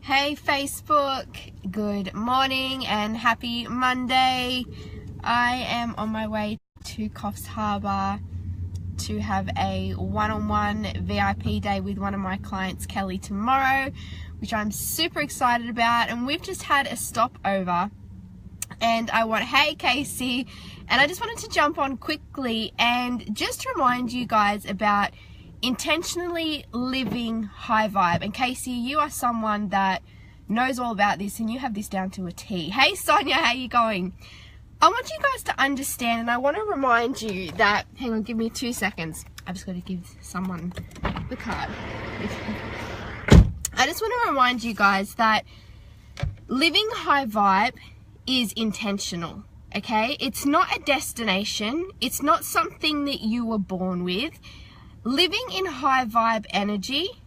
Hey Facebook, good morning and happy Monday. I am on my way to Coffs Harbour to have a one-on-one VIP day with one of my clients, Kelly, tomorrow, which I'm super excited about. And we've just had a stopover and hey Casey, and I just wanted to jump on quickly and just remind you guys about intentionally living high vibe. And Casey, you are someone that knows all about this and you have this down to a T. Hey Sonia, how you going? I want you guys to understand, and I want to remind you that, hang on, give me 2 seconds. I just got to give someone the card. I just want to remind you guys that living high vibe is intentional, okay? It's not a destination. It's not something that you were born with. Living in high vibe energy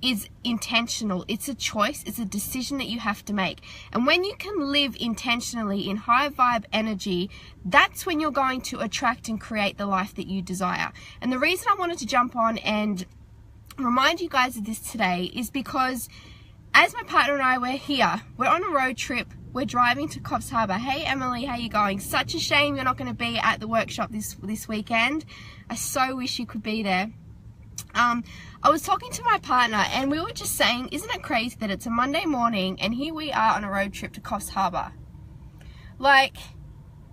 is intentional. It's a choice. It's a decision that you have to make. And when you can live intentionally in high vibe energy, that's when you're going to attract and create the life that you desire. And the reason I wanted to jump on and remind you guys of this today is because as my partner and I, we're on a road trip. We're driving to Coffs Harbour. Hey Emily, how you going? Such a shame you're not going to be at the workshop this weekend. I so wish you could be there. I was talking to my partner and we were just saying, isn't it crazy that it's a Monday morning and here we are on a road trip to Coffs Harbour? Like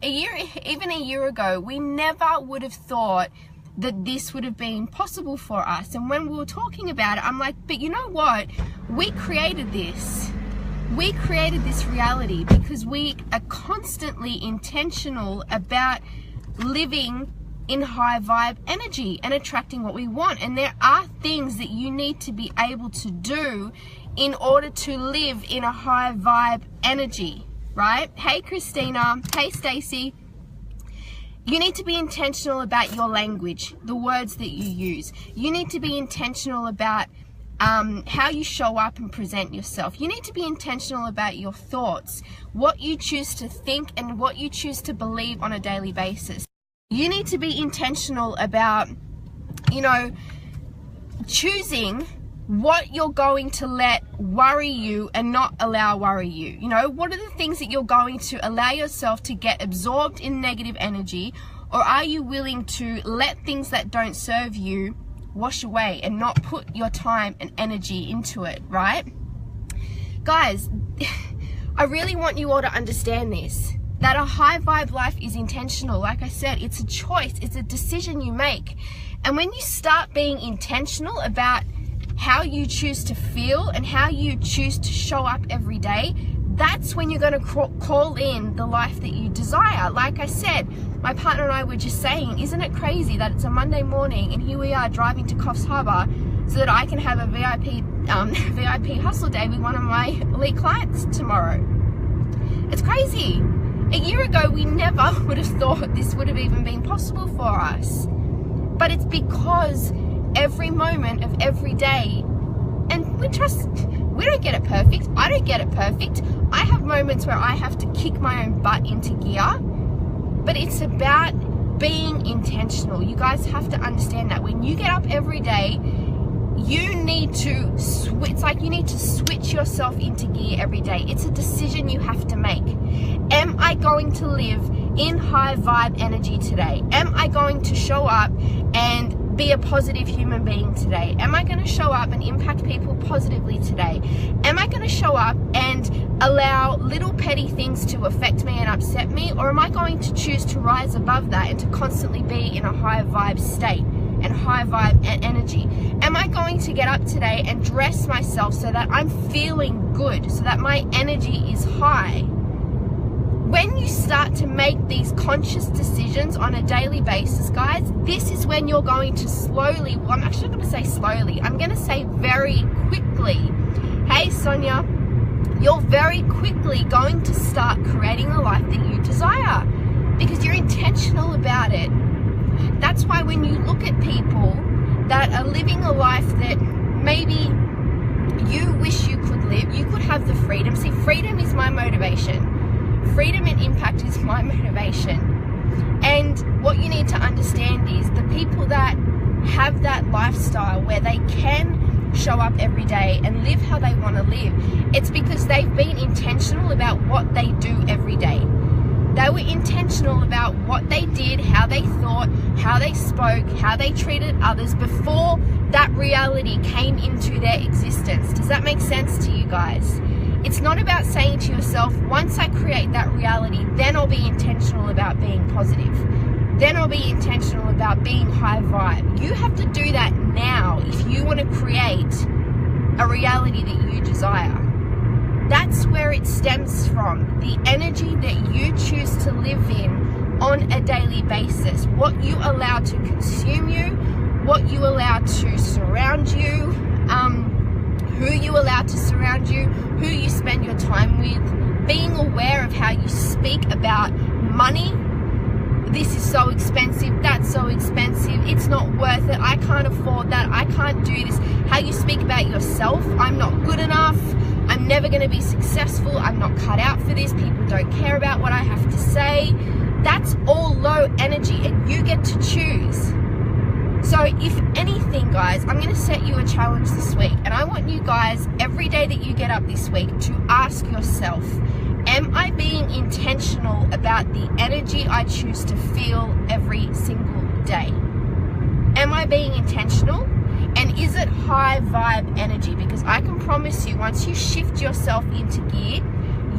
even a year ago, we never would have thought that this would have been possible for us. And when we were talking about it, I'm like, but you know what? We created this. We created this reality because we are constantly intentional about living in high vibe energy and attracting what we want. And there are things that you need to be able to do in order to live in a high vibe energy, right? Hey Christina, hey Stacy. You need to be intentional about your language, the words that you use. You need to be intentional about how you show up and present yourself. You need to be intentional about your thoughts, what you choose to think and what you choose to believe on a daily basis. You need to be intentional about, choosing what you're going to let worry you and not allow worry you. What are the things that you're going to allow yourself to get absorbed in negative energy, or are you willing to let things that don't serve you wash away and not put your time and energy into it, right? Guys, I really want you all to understand this, that a high vibe life is intentional. Like I said, it's a choice, it's a decision you make. And when you start being intentional about how you choose to feel and how you choose to show up every day, that's when you're going to call in the life that you desire. Like I said, my partner and I were just saying, isn't it crazy that it's a Monday morning and here we are driving to Coffs Harbour so that I can have a VIP hustle day with one of my elite clients tomorrow. It's crazy. A year ago, we never would have thought this would have even been possible for us. But it's because every moment of every day, and we don't get it perfect. I don't get it perfect. I have moments where I have to kick my own butt into gear, but it's about being intentional. You guys have to understand that when you get up every day, you need to switch yourself into gear every day. It's a decision you have to make. Am I going to live in high vibe energy today? Am I going to show up and be a positive human being today? Am I going to show up and impact people positively today? Am I going to show up and allow little petty things to affect me and upset me? Or am I going to choose to rise above that and to constantly be in a high vibe state and high vibe energy? Am I going to get up today and dress myself so that I'm feeling good, so that my energy is high? When you start to make these conscious decisions on a daily basis, guys, this is when you're going to slowly, well, I'm actually going to say slowly, I'm going to say very quickly. Hey Sonia, you're very quickly going to start creating the life that you desire because you're intentional about it. That's why when you look at people that are living a life that maybe you wish you could live, you could have the freedom. See, freedom is my motivation. Freedom and impact is my motivation. And what you need to understand is the people that have that lifestyle where they can show up every day and live how they want to live. It's because they've been intentional about what they do every day. They were intentional about what they did, how they thought, how they spoke, how they treated others before that reality came into their existence. Does that make sense to you guys? It's not about saying to yourself, once I create that reality, then I'll be intentional about being positive. Then I'll be intentional about being high vibe. You have to do that now if you want to create a reality that you desire. That's where it stems from. The energy that you choose to live in on a daily basis. What you allow to consume you, what you allow to surround you, who you allow to surround you, who you spend your time with, being aware of how you speak about money. This is so expensive, that's so expensive, it's not worth it, I can't afford that, I can't do this. How you speak about yourself, I'm not good enough, I'm never going to be successful, I'm not cut out for this, people don't care about what I have to say. That's all low energy and you get to choose. So if anything, guys, I'm going to set you a challenge this week, and I want you guys, every day that you get up this week, to ask yourself, am I being intentional about the energy I choose to feel every single day? Am I being intentional? And is it high vibe energy? Because I can promise you, once you shift yourself into gear,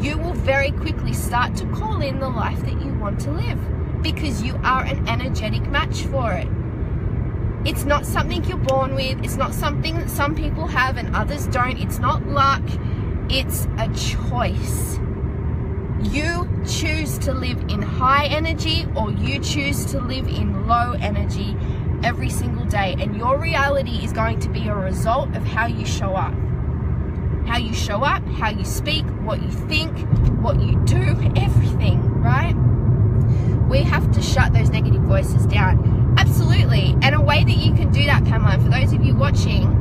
you will very quickly start to call in the life that you want to live, because you are an energetic match for it. It's not something you're born with. It's not something that some people have and others don't. It's not luck. It's a choice. You choose to live in high energy or you choose to live in low energy every single day. And your reality is going to be a result of how you show up. How you show up, how you speak, what you think, what you do, everything, right? We have to shut those negative voices down. Absolutely. And a way that you can do that, Pamela, for those of you watching,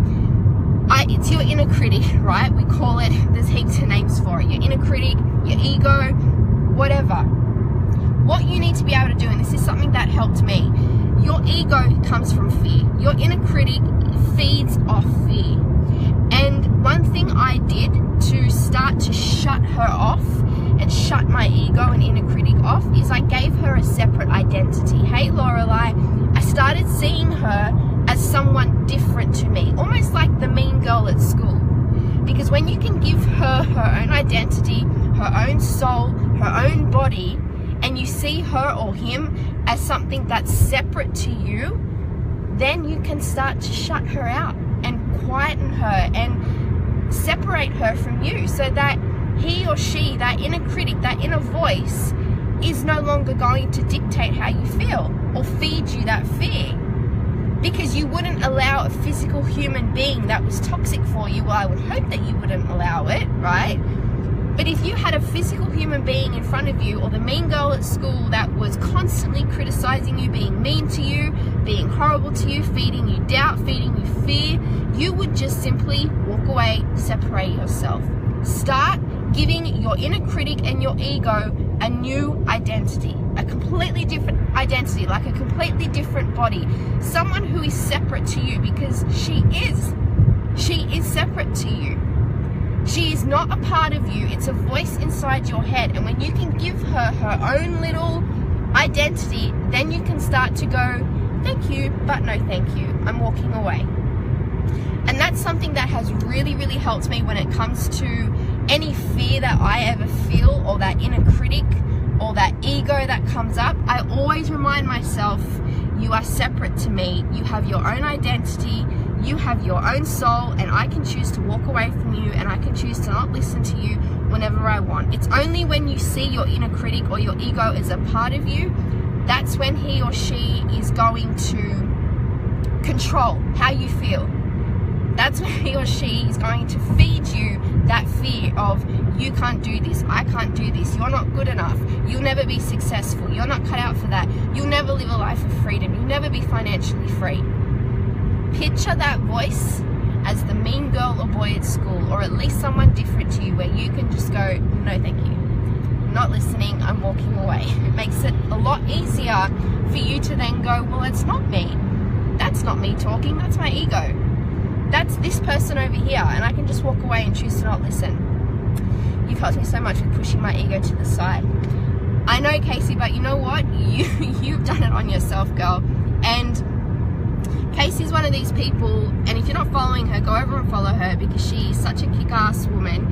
it's your inner critic, right? We call it, there's heaps of names for it. Your inner critic, your ego, whatever. What you need to be able to do, and this is something that helped me, your ego comes from fear. Your inner critic feeds off fear. And one thing I did to start to shut her off and shut my ego and inner critic off is I gave her a separate identity. Hey, Lorelai, I started seeing her as someone different to me, almost like the mean girl at school. Because when you can give her her own identity, her own soul, her own body, and you see her or him as something that's separate to you, then you can start to shut her out and quieten her and separate her from you, so that he or she, that inner critic, that inner voice, is no longer going to dictate how you feel or feed you that fear. Because you wouldn't allow a physical human being that was toxic for you. Well, I would hope that you wouldn't allow it, right? But if you had a physical human being in front of you, or the mean girl at school that was constantly criticizing you, being mean to you, being horrible to you, feeding you doubt, feeding you fear, you would just simply walk away, separate yourself. Start giving your inner critic and your ego a new identity, a completely different identity, like a completely different body, someone who is separate to you, because she is separate to you. She is not a part of you. It's a voice inside your head. And when you can give her her own little identity, then you can start to go, thank you, but no thank you. I'm walking away. And that's something that has really, really helped me when it comes to any fear that I ever feel, or that inner critic, or that ego that comes up. I always remind myself, you are separate to me. You have your own identity. You have your own soul, and I can choose to walk away from you, and I can choose to not listen to you whenever I want. It's only when you see your inner critic or your ego as a part of you, that's when he or she is going to control how you feel. That's when he or she is going to feed you that fear of, you can't do this, I can't do this, you're not good enough, you'll never be successful, you're not cut out for that, you'll never live a life of freedom, you'll never be financially free. Picture that voice as the mean girl or boy at school, or at least someone different to you, where you can just go, no thank you, I'm not listening, I'm walking away. It makes it a lot easier for you to then go, well, it's not me. That's not me talking, that's my ego. that's this person over here, and I can just walk away and choose to not listen. You've helped me so much with pushing my ego to the side. I know, Casey, but you know what? You've done it on yourself, girl. And Casey's one of these people, and if you're not following her, go over and follow her, because she's such a kick-ass woman.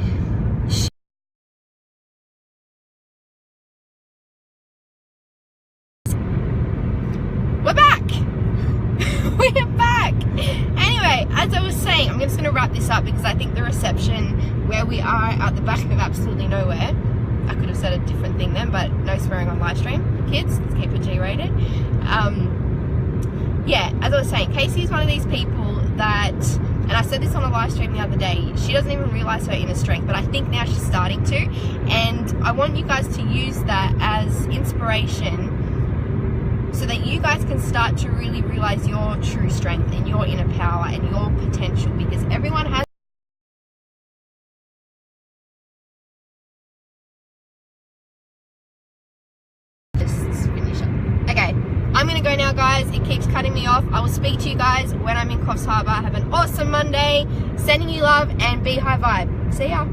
We're back! We're back! Anyway, as I was saying, I'm just going to wrap this up because I think the reception where we are at the back of absolutely nowhere, I could have said a different thing then, but no swearing on live stream. Kids, let's keep it G-rated. Yeah, as I was saying, Casey is one of these people that, and I said this on a live stream the other day, she doesn't even realize her inner strength, but I think now she's starting to, and I want you guys to use that as inspiration so that you guys can start to really realize your true strength and your inner power and your potential, because everyone has I'm going to go now, guys. It keeps cutting me off. I will speak to you guys when I'm in Coffs Harbour. Have an awesome Monday. Sending you love and be high vibe. See ya.